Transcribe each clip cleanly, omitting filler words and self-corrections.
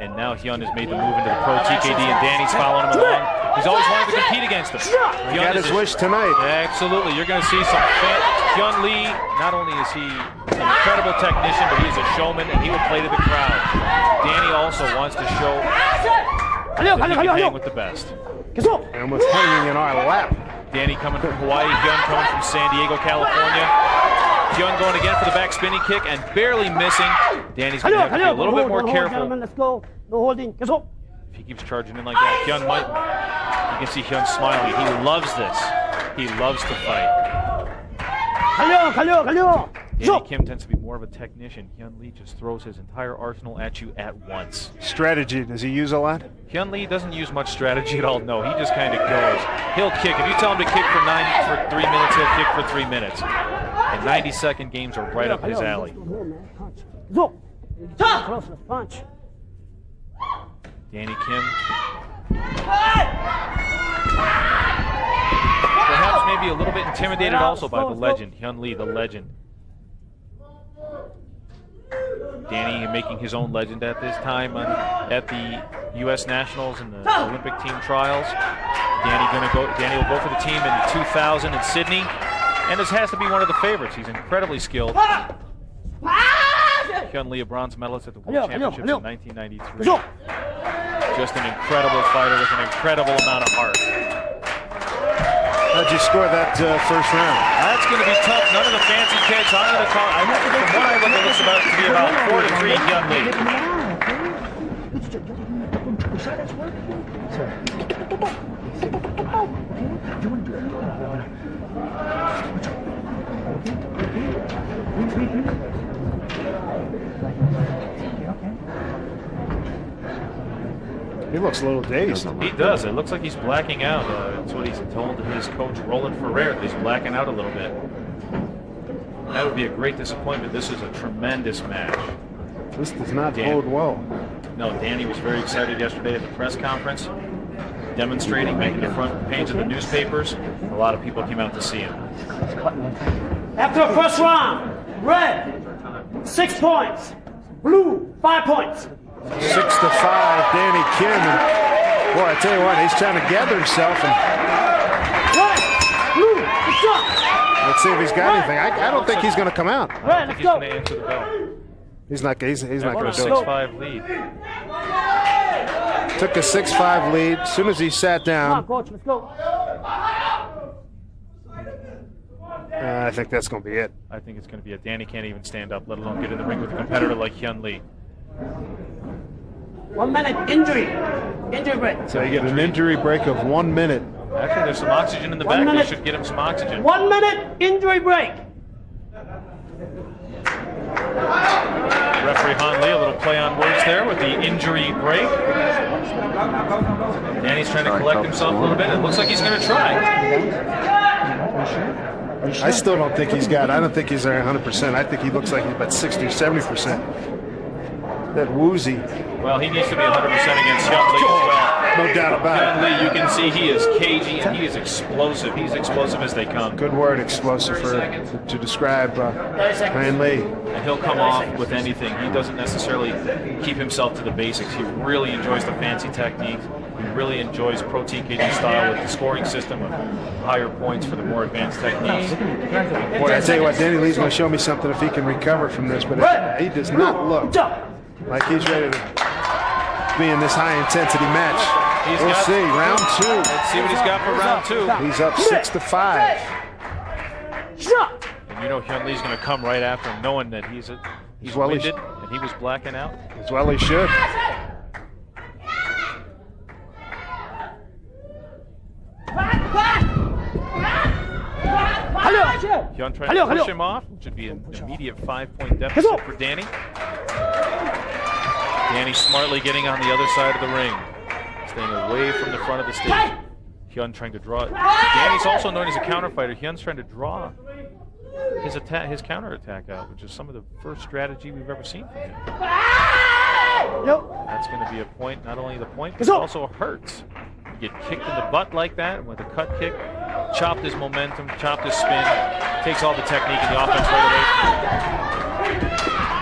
And now Hyun has made the move into the pro TKD, and Danny's following him along. He's always wanted to compete against him. He got his wish tonight. Absolutely. You're going to see some Hyun Lee, not only is he an incredible technician, but he's a showman, and he will play to the crowd. Danny also wants to show that he can hang with the best. And was hanging in our lap. Danny coming from Hawaii, Hyun coming from San Diego, California. Hyun going again for the back spinning kick and barely missing. Danny's going to have to be a little bit more careful. Let's go. No holding. 계속. If he keeps charging in like that, Hyun might. You can see Hyun smiling. He loves this. He loves to fight. 갈려. Danny Kim tends to be more of a technician. Hyun Lee just throws his entire arsenal at you at once. Strategy, does he use a lot? Hyun Lee doesn't use much strategy at all. No, he just kind of goes. He'll kick. If you tell him to kick for 3 minutes, he'll kick for 3 minutes. And 90-second games are right up his alley. Punch. Danny Kim. Perhaps maybe a little bit intimidated also by the legend, Hyun Lee, the legend. Danny making his own legend at this time at the U.S. Nationals and the Olympic team trials. Danny will go for the team in 2000 in Sydney, and this has to be one of the favorites. He's incredibly skilled. Hyun Lee, a bronze medalist at the World Championships in 1993. Just an incredible fighter with an incredible amount of heart. How'd you score that first round? That's going to be tough. None of the fancy kicks. I'm going to call. From what I look, it looks about to be about 4-3 Hyun Lee. He looks a little dazed. He does. It looks like he's blacking out. That's what he's told his coach, Roland Ferrer, that he's blacking out a little bit. That would be a great disappointment. This is a tremendous match. This does not bode well. No, Danny was very excited yesterday at the press conference, demonstrating, making the front page of the newspapers. A lot of people came out to see him. After the first round, red, 6 points. Blue, 5 points. 6-5, Danny Kim. And, boy, I tell you what, he's trying to gather himself. And let's see if he's got anything. I don't think he's going to come out. I don't think he's going to answer the bell. He's not going to do it. 6-5 lead. Took a 6-5 lead. As soon as he sat down. Come on, coach, let's go. I think that's going to be it. I think it's going to be it. Danny can't even stand up, let alone get in the ring with a competitor like Hyun Lee. 1 minute injury break. So you get an injury break of 1 minute. Actually, there's some oxygen in the back. They should get him some oxygen. 1 minute injury break. Referee Han Lee, a little play on words there with the injury break. Danny's trying to collect himself a little bit. It looks like he's going to try. I still don't think he's got it. I don't think he's there 100%. I think he looks like he's about 60 or 70%. That woozy. Well, he needs to be 100% against Hyun Lee as well. No doubt about Hyun Lee, you can see he is cagey and he is explosive. He's explosive as they come. Good word, explosive, to describe Hyun Lee. And he'll come off with anything. He doesn't necessarily keep himself to the basics. He really enjoys the fancy techniques. He really enjoys pro TKD style with the scoring system of higher points for the more advanced techniques. Boy, I tell you what, Danny Lee's going to show me something if he can recover from this, but he does not look like he's ready to be in this high-intensity match. We'll see. Round 2. Let's see what he's got for round 2. He's up 6-5. And you know Hyun Lee's going to come right after him, knowing that he's winded and he was blacking out. As well he should. Hyun trying to push him off, which would be an immediate 5-point deficit for Danny. Danny smartly getting on the other side of the ring, staying away from the front of the stage. Hyun trying to draw it. Danny's also known as a counter fighter. Hyun's trying to draw his counter attack out, which is some of the first strategy we've ever seen from him. That's going to be a point, not only the point, but it also hurts. You get kicked in the butt like that with a cut kick, chopped his momentum, chopped his spin, takes all the technique and the offense right away.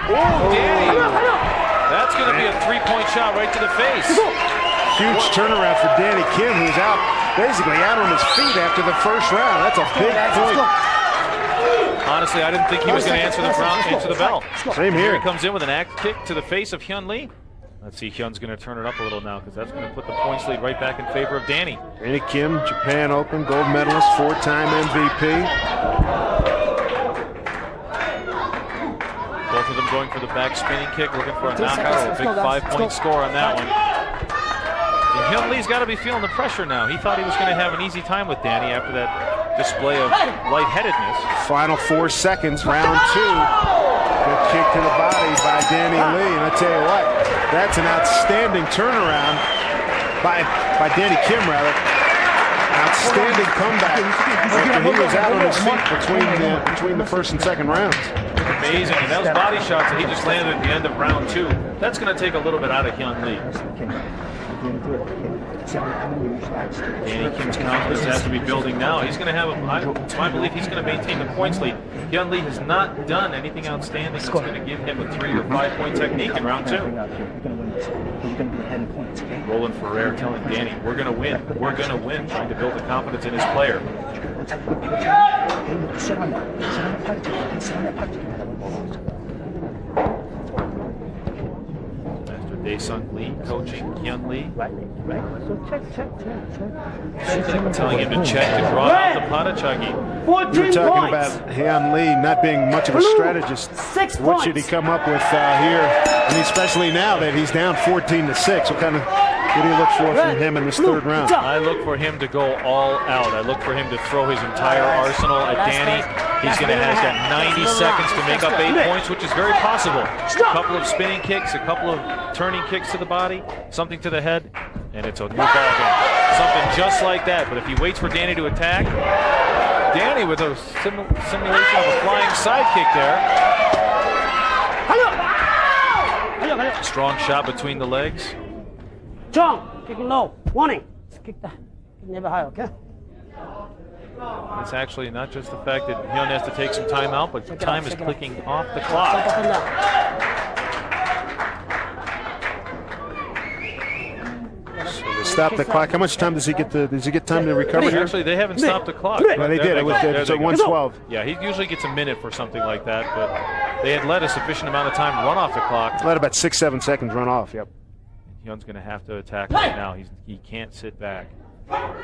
Oh, Danny! That's going to be a three-point shot right to the face. Huge turnaround for Danny Kim, who's out, basically out on his feet after the first round. That's a big point. Honestly, I didn't think he was going to answer the bell. Same here. Here he comes in with an axe kick to the face of Hyun Lee. Let's see, Hyun's going to turn it up a little now because that's going to put the points lead right back in favor of Danny. Danny Kim, Japan Open gold medalist, 4-time MVP. Both of them going for the back spinning kick, looking for a knockout or a big 5-point score on that one. And Hyun Lee's got to be feeling the pressure now. He thought he was going to have an easy time with Danny after that display of lightheadedness. Final 4 seconds, round 2. Good kick to the body by Danny Lee. And I tell you what, that's an outstanding turnaround by Danny Kim, rather. Outstanding comeback after he was out on his feet between the first and second rounds. Amazing, and those body shots that he just landed at the end of round 2, that's going to take a little bit out of Hyun Lee. Danny Kim's confidence has to be building now. He's going to have, it's my belief, he's going to maintain the points lead. Hyun Lee has not done anything outstanding that's going to give him a 3 or 5 point technique in round 2. Roland Ferrer telling Danny, we're going to win, trying to build the confidence in his player. Master Dae-sung Lee coaching Hyun Lee. Telling him to check to draw out the Patachagi. We were talking about Hyun Lee not being much of a strategist. What should he come up with here? And especially now that he's down 14-6. What do you look for from him in this third round? I look for him to go all out. I look for him to throw his entire arsenal at Danny. He's going to have got 90 seconds to make up 8 points, which is very possible. A couple of spinning kicks, a couple of turning kicks to the body, something to the head, and it's a new ball game. Something just like that. But if he waits for Danny to attack, Danny with a simulation of a flying sidekick there. Strong shot between the legs. Strong, kicking low, warning. Kick that, never high, okay? It's actually not just the fact that Hyun has to take some time out, but time is clicking off the clock. So they stop the clock. How much time does he get? Does he get time to recover here? Actually, they haven't stopped the clock. No, they did. It was at 1:12. Yeah, he usually gets a minute for something like that, but they had let a sufficient amount of time run off the clock. Let about 6-7 seconds run off. Yep. Hyun's going to have to attack right now. He can't sit back.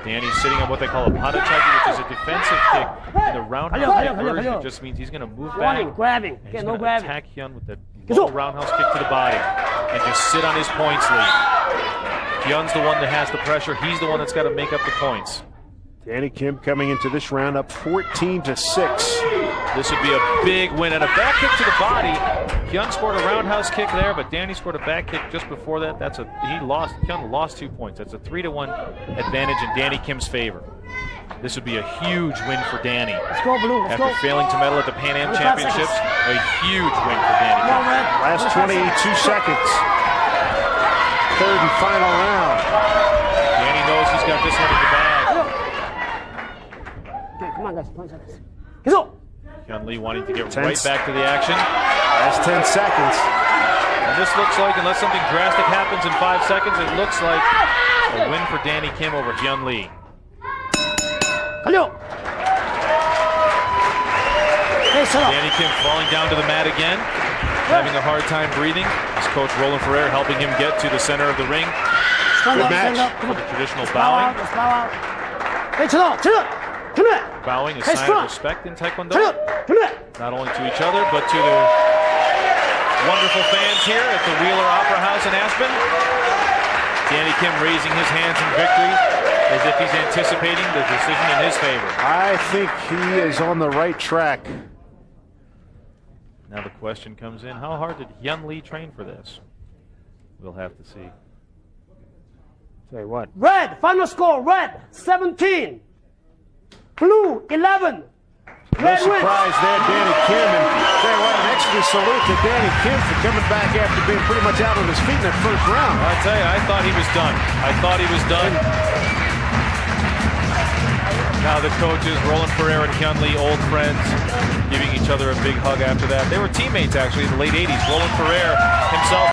Danny's sitting on what they call a patachagi, which is a defensive kick. In the roundhouse kick version, it just means he's going to move back. Grabbing. And he's going to attack Hyun with that low roundhouse kick to the body and just sit on his points lead. Hyun's the one that has the pressure. He's the one that's got to make up the points. Danny Kim coming into this round up 14-6. This would be a big win and a back kick to the body. Hyun scored a roundhouse kick there, but Danny scored a back kick just before that. Hyun lost 2 points. That's a 3-1 advantage in Danny Kim's favor. This would be a huge win for Danny. Let's go, Blue. Let's After go. failing to medal at the Pan Am Championships, a huge win for Danny Kim. Last 22 seconds. Third and final round. Danny knows he's got this one in the bag. Come on, guys. 20 seconds. Hyun Lee wanting to get right back to the action. Last 10 seconds. And this looks like, unless something drastic happens in 5 seconds, it looks like a win for Danny Kim over Hyun Lee. Danny Kim falling down to the mat again, having a hard time breathing. His coach Roland Ferrer helping him get to the center of the ring. Stand match. For the traditional bowing. Bowing is a sign of respect in Taekwondo, not only to each other, but to the wonderful fans here at the Wheeler Opera House in Aspen. Danny Kim raising his hands in victory as if he's anticipating the decision in his favor. I think he is on the right track. Now the question comes in, how hard did Hyun Lee train for this? We'll have to see. Tell you what. Red, final score, red, 17. Blue, 11. No surprise there, Danny Kim. And tell you what, an extra salute to Danny Kim for coming back after being pretty much out on his feet in that first round. I tell you, I thought he was done. Now the coaches, Roland Ferrer and Hyun Lee, old friends, giving each other a big hug after that. They were teammates, actually, in the late 80s. Roland Ferrer himself